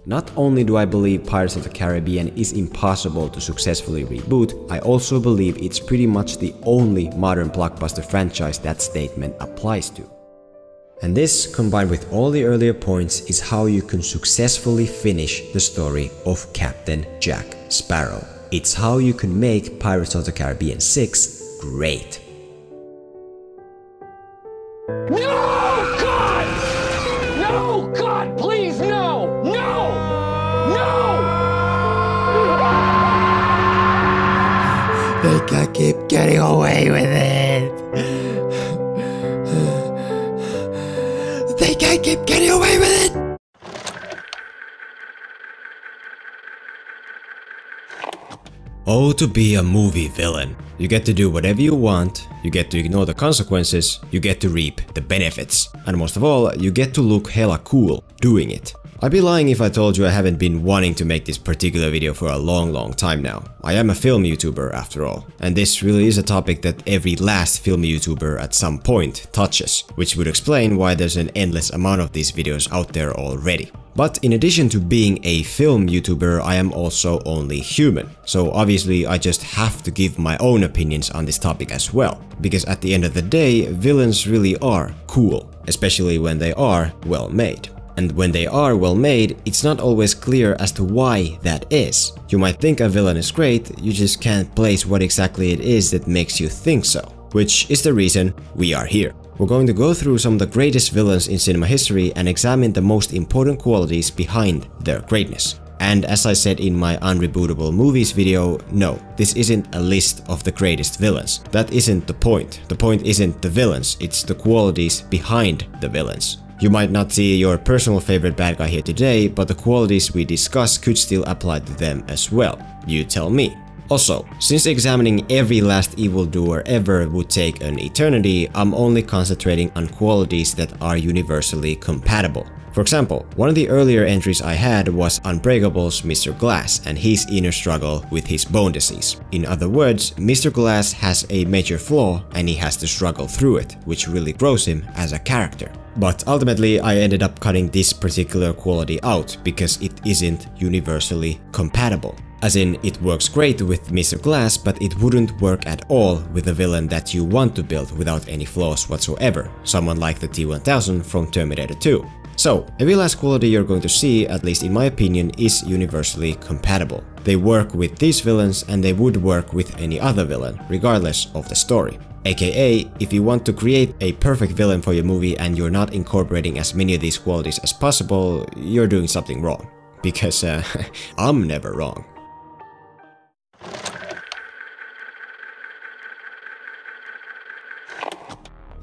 Not only do I believe Pirates of the Caribbean is impossible to successfully reboot, I also believe it's pretty much the only modern blockbuster franchise that statement applies to. And this, combined with all the earlier points, is how you can successfully finish the story of Captain Jack Sparrow. It's how you can make Pirates of the Caribbean 6 great. No, God! No, God, please, no! No! No! They can keep getting away with it. They can't keep getting away with it! Oh, to be a movie villain. You get to do whatever you want, you get to ignore the consequences, you get to reap the benefits. And most of all, you get to look hella cool doing it. I'd be lying if I told you I haven't been wanting to make this particular video for a long time now. I am a film YouTuber after all, and this really is a topic that every last film YouTuber at some point touches, which would explain why there's an endless amount of these videos out there already. But in addition to being a film YouTuber, I am also only human, so obviously I just have to give my own opinions on this topic as well, because at the end of the day, villains really are cool, especially when they are well made. And when they are well made, it's not always clear as to why that is. You might think a villain is great, you just can't place what exactly it is that makes you think so, which is the reason we are here. We're going to go through some of the greatest villains in cinema history and examine the most important qualities behind their greatness. And as I said in my Unrebootable Movies video, no, this isn't a list of the greatest villains. That isn't the point. The point isn't the villains, it's the qualities behind the villains. You might not see your personal favorite bad guy here today, but the qualities we discuss could still apply to them as well. You tell me. Also, since examining every last evildoer ever would take an eternity, I'm only concentrating on qualities that are universally compatible. For example, one of the earlier entries I had was Unbreakable's Mr. Glass and his inner struggle with his bone disease. In other words, Mr. Glass has a major flaw and he has to struggle through it, which really grows him as a character. But ultimately, I ended up cutting this particular quality out because it isn't universally compatible. As in, it works great with Mr. Glass, but it wouldn't work at all with a villain that you want to build without any flaws whatsoever, someone like the T-1000 from Terminator 2. So, every last quality you're going to see, at least in my opinion, is universally compatible. They work with these villains and they would work with any other villain, regardless of the story. AKA, if you want to create a perfect villain for your movie and you're not incorporating as many of these qualities as possible, you're doing something wrong. Because I'm never wrong.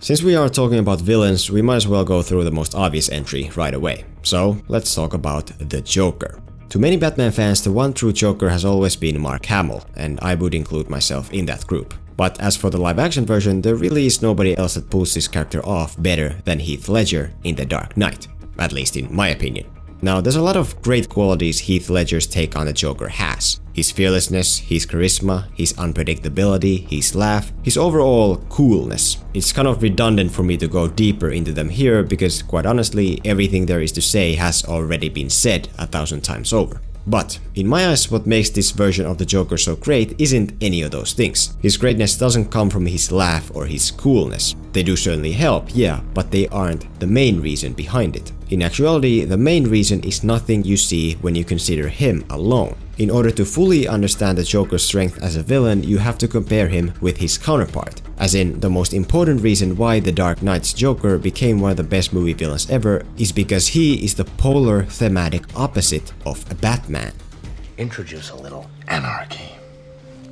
Since we are talking about villains, we might as well go through the most obvious entry right away. So, let's talk about the Joker. To many Batman fans, the one true Joker has always been Mark Hamill, and I would include myself in that group. But as for the live-action version, there really is nobody else that pulls this character off better than Heath Ledger in The Dark Knight, at least in my opinion. Now, there's a lot of great qualities Heath Ledger's take on the Joker has. His fearlessness, his charisma, his unpredictability, his laugh, his overall coolness. It's kind of redundant for me to go deeper into them here because, quite honestly, everything there is to say has already been said 1,000 times over. But, in my eyes, what makes this version of the Joker so great isn't any of those things. His greatness doesn't come from his laugh or his coolness. They do certainly help, yeah, but they aren't the main reason behind it. In actuality, the main reason is nothing you see when you consider him alone. In order to fully understand the Joker's strength as a villain, you have to compare him with his counterpart. As in, the most important reason why The Dark Knight's Joker became one of the best movie villains ever is because he is the polar thematic opposite of a Batman. Introduce a little anarchy.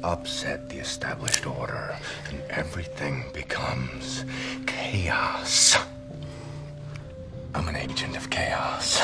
Upset the established order, and everything becomes chaos. I'm an agent of chaos.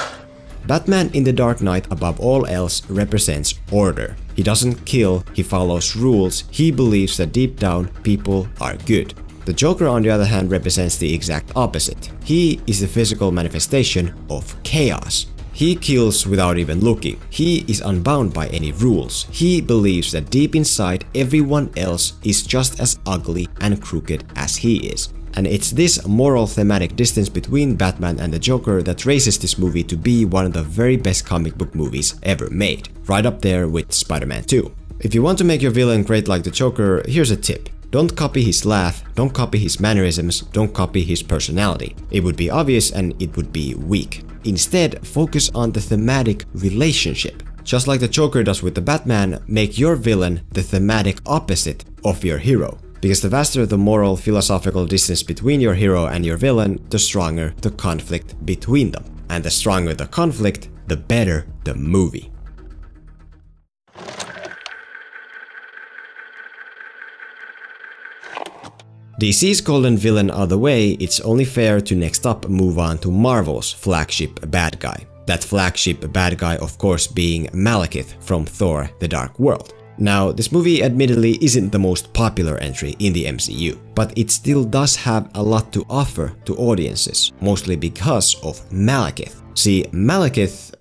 Batman in The Dark Knight, above all else, represents order. He doesn't kill, he follows rules, he believes that deep down people are good. The Joker, on the other hand, represents the exact opposite. He is the physical manifestation of chaos. He kills without even looking. He is unbound by any rules. He believes that deep inside everyone else is just as ugly and crooked as he is. And it's this moral thematic distance between Batman and the Joker that raises this movie to be one of the very best comic book movies ever made, right up there with Spider-Man 2. If you want to make your villain great like the Joker, here's a tip. Don't copy his laugh, don't copy his mannerisms, don't copy his personality. It would be obvious and it would be weak. Instead, focus on the thematic relationship. Just like the Joker does with the Batman, make your villain the thematic opposite of your hero. Because the vaster the moral, philosophical distance between your hero and your villain, the stronger the conflict between them. And the stronger the conflict, the better the movie. DC's golden villain out of the way, it's only fair to next up move on to Marvel's flagship bad guy. That flagship bad guy of course being Malekith from Thor: The Dark World. Now, this movie admittedly isn't the most popular entry in the MCU, but it still does have a lot to offer to audiences, mostly because of Malekith. See, Malekith,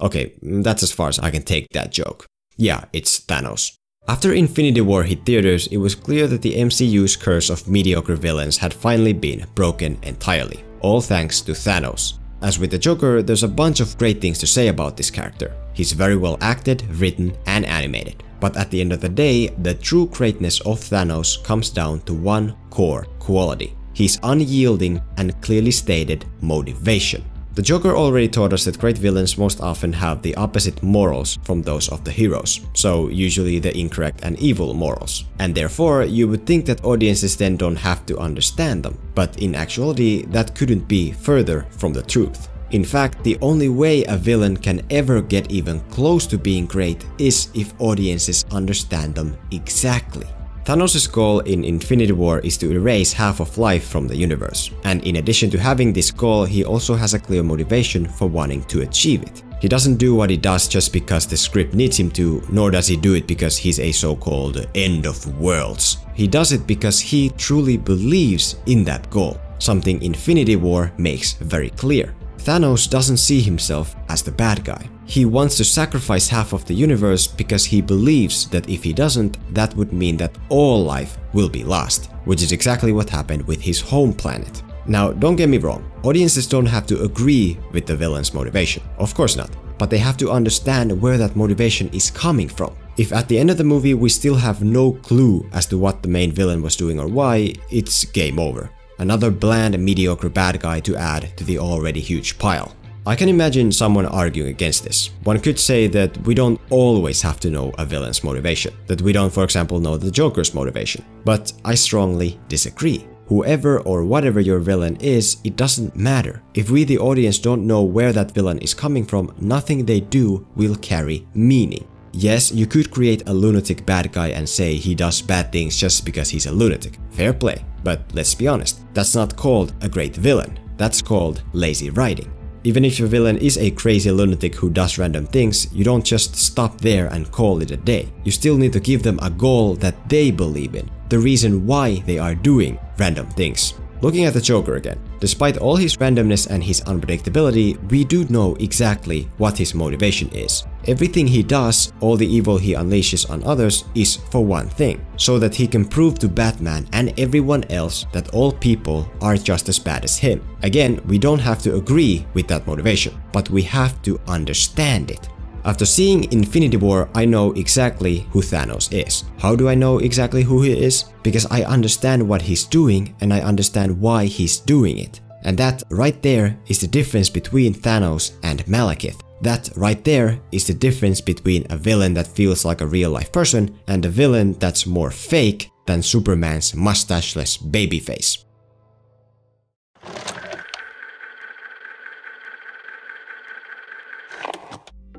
okay, that's as far as I can take that joke. Yeah, it's Thanos. After Infinity War hit theaters, it was clear that the MCU's curse of mediocre villains had finally been broken entirely, all thanks to Thanos. As with the Joker, there's a bunch of great things to say about this character. He's very well acted, written, and animated. But at the end of the day, the true greatness of Thanos comes down to one core quality: his unyielding and clearly stated motivation. The Joker already taught us that great villains most often have the opposite morals from those of the heroes, so usually the incorrect and evil morals. And therefore, you would think that audiences then don't have to understand them, but in actuality, that couldn't be further from the truth. In fact, the only way a villain can ever get even close to being great is if audiences understand them exactly. Thanos' goal in Infinity War is to erase half of life from the universe, and in addition to having this goal, he also has a clear motivation for wanting to achieve it. He doesn't do what he does just because the script needs him to, nor does he do it because he's a so-called end of worlds. He does it because he truly believes in that goal, something Infinity War makes very clear. Thanos doesn't see himself as the bad guy. He wants to sacrifice half of the universe because he believes that if he doesn't, that would mean that all life will be lost, which is exactly what happened with his home planet. Now, don't get me wrong, audiences don't have to agree with the villain's motivation, of course not, but they have to understand where that motivation is coming from. If at the end of the movie we still have no clue as to what the main villain was doing or why, it's game over. Another bland, mediocre bad guy to add to the already huge pile. I can imagine someone arguing against this. One could say that we don't always have to know a villain's motivation, that we don't, for example, know the Joker's motivation. But I strongly disagree. Whoever or whatever your villain is, it doesn't matter. If we, the audience, don't know where that villain is coming from, nothing they do will carry meaning. Yes, you could create a lunatic bad guy and say he does bad things just because he's a lunatic. Fair play. But let's be honest, that's not called a great villain. That's called lazy writing. Even if your villain is a crazy lunatic who does random things, you don't just stop there and call it a day. You still need to give them a goal that they believe in, the reason why they are doing random things. Looking at the Joker again, despite all his randomness and his unpredictability, we do know exactly what his motivation is. Everything he does, all the evil he unleashes on others, is for one thing, so that he can prove to Batman and everyone else that all people are just as bad as him. Again, we don't have to agree with that motivation, but we have to understand it. After seeing Infinity War, I know exactly who Thanos is. How do I know exactly who he is? Because I understand what he's doing and I understand why he's doing it. And that right there is the difference between Thanos and Malekith. That right there is the difference between a villain that feels like a real-life person and a villain that's more fake than Superman's mustacheless babyface.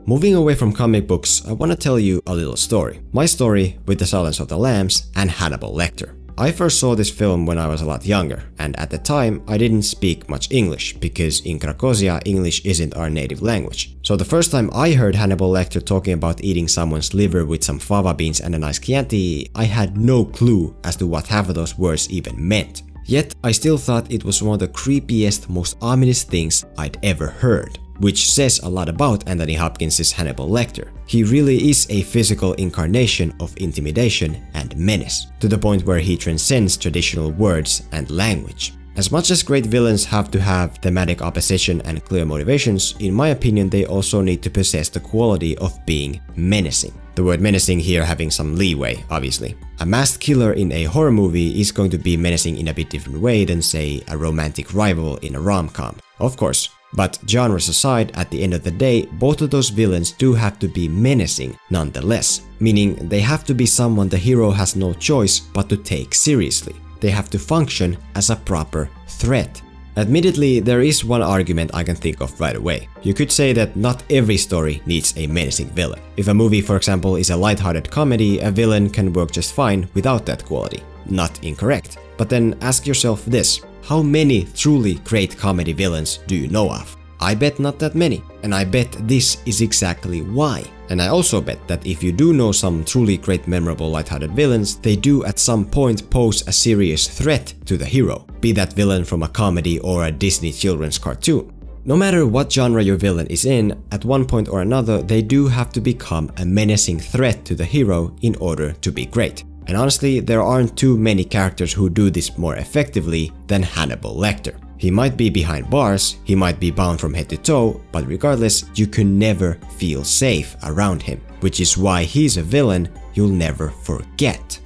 Moving away from comic books, I want to tell you a little story. My story with The Silence of the Lambs and Hannibal Lecter. I first saw this film when I was a lot younger, and at the time I didn't speak much English, because in Krakosia English isn't our native language. So the first time I heard Hannibal Lecter talking about eating someone's liver with some fava beans and a nice Chianti, I had no clue as to what half of those words even meant. Yet I still thought it was one of the creepiest, most ominous things I'd ever heard. which says a lot about Anthony Hopkins' Hannibal Lecter. He really is a physical incarnation of intimidation and menace, to the point where he transcends traditional words and language. As much as great villains have to have thematic opposition and clear motivations, in my opinion they also need to possess the quality of being menacing. The word menacing here having some leeway, obviously. A masked killer in a horror movie is going to be menacing in a bit different way than, say, a romantic rival in a rom-com, of course. But genres aside, at the end of the day, both of those villains do have to be menacing nonetheless, meaning they have to be someone the hero has no choice but to take seriously. They have to function as a proper threat. Admittedly, there is one argument I can think of right away. You could say that not every story needs a menacing villain. If a movie, for example, is a lighthearted comedy, a villain can work just fine without that quality. Not incorrect. But then ask yourself this: how many truly great comedy villains do you know of? I bet not that many, and I bet this is exactly why. And I also bet that if you do know some truly great memorable lighthearted villains, they do at some point pose a serious threat to the hero, be that villain from a comedy or a Disney children's cartoon. No matter what genre your villain is in, at one point or another they do have to become a menacing threat to the hero in order to be great. And honestly, there aren't too many characters who do this more effectively than Hannibal Lecter. He might be behind bars, he might be bound from head to toe, but regardless, you can never feel safe around him, which is why he's a villain you'll never forget.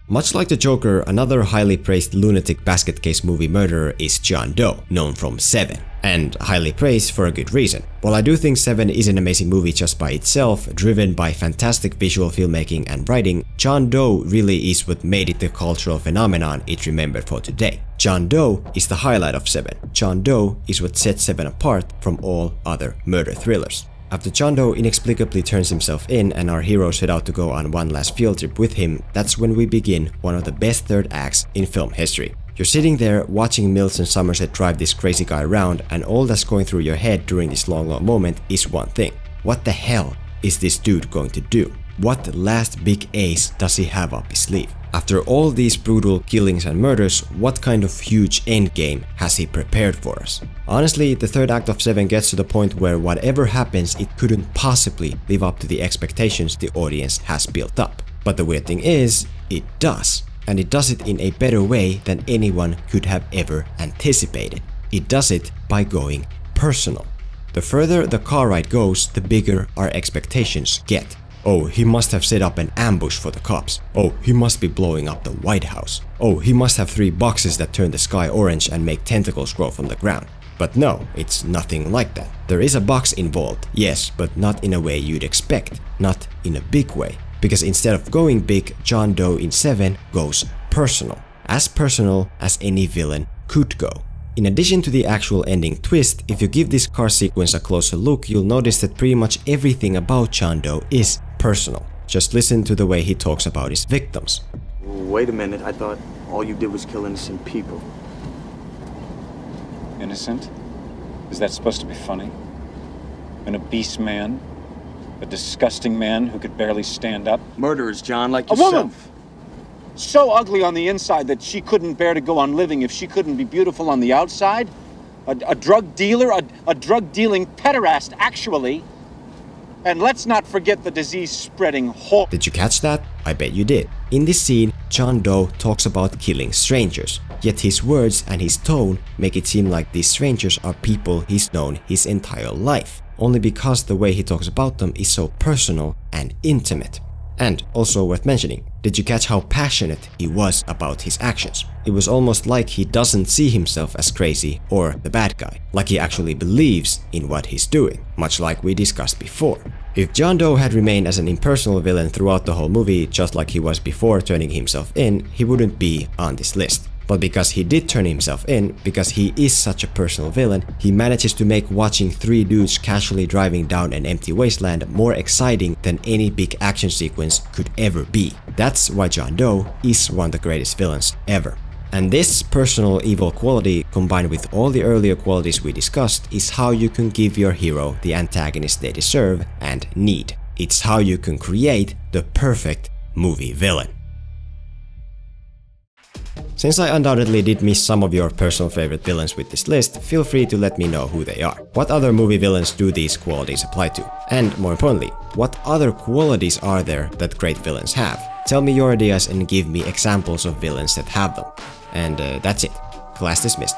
Much like the Joker, another highly praised lunatic basket case movie murderer is John Doe, known from Seven, and highly praised for a good reason. While I do think Seven is an amazing movie just by itself, driven by fantastic visual filmmaking and writing, John Doe really is what made it the cultural phenomenon it's remembered for today. John Doe is the highlight of Seven. John Doe is what sets Seven apart from all other murder thrillers. After John Doe inexplicably turns himself in and our hero set out to go on one last field trip with him, that's when we begin one of the best third acts in film history. You're sitting there watching Mills and Somerset drive this crazy guy around, and all that's going through your head during this long moment is one thing. What the hell is this dude going to do? What last big ace does he have up his sleeve? After all these brutal killings and murders, what kind of huge endgame has he prepared for us? Honestly, the third act of Seven gets to the point where whatever happens, it couldn't possibly live up to the expectations the audience has built up. But the weird thing is, it does. And it does it in a better way than anyone could have ever anticipated. It does it by going personal. The further the car ride goes, the bigger our expectations get. Oh, he must have set up an ambush for the cops. Oh, he must be blowing up the White House. Oh, he must have 3 boxes that turn the sky orange and make tentacles grow from the ground. But no, it's nothing like that. There is a box involved, yes, but not in a way you'd expect. Not in a big way. Because instead of going big, John Doe in Seven goes personal. As personal as any villain could go. In addition to the actual ending twist, if you give this car sequence a closer look, you'll notice that pretty much everything about John Doe is personal. Just listen to the way he talks about his victims. Wait a minute, I thought all you did was kill innocent people. Innocent? Is that supposed to be funny? An obese man? A disgusting man who could barely stand up? Murderers, John, like A yourself. woman! So ugly on the inside that she couldn't bear to go on living if she couldn't be beautiful on the outside? A drug dealer? A drug-dealing pederast, actually. And let's not forget the disease-spreading whore. Did you catch that? I bet you did. In this scene, John Doe talks about killing strangers, yet his words and his tone make it seem like these strangers are people he's known his entire life, only because the way he talks about them is so personal and intimate. And also worth mentioning, did you catch how passionate he was about his actions? It was almost like he doesn't see himself as crazy or the bad guy, like he actually believes in what he's doing, much like we discussed before. If John Doe had remained as an impersonal villain throughout the whole movie, just like he was before turning himself in, he wouldn't be on this list. But because he did turn himself in, because he is such a personal villain, he manages to make watching 3 dudes casually driving down an empty wasteland more exciting than any big action sequence could ever be. That's why John Doe is one of the greatest villains ever. And this personal evil quality, combined with all the earlier qualities we discussed, is how you can give your hero the antagonist they deserve and need. It's how you can create the perfect movie villain. Since I undoubtedly did miss some of your personal favorite villains with this list, feel free to let me know who they are. What other movie villains do these qualities apply to? And more importantly, what other qualities are there that great villains have? Tell me your ideas and give me examples of villains that have them. And that's it. Class dismissed.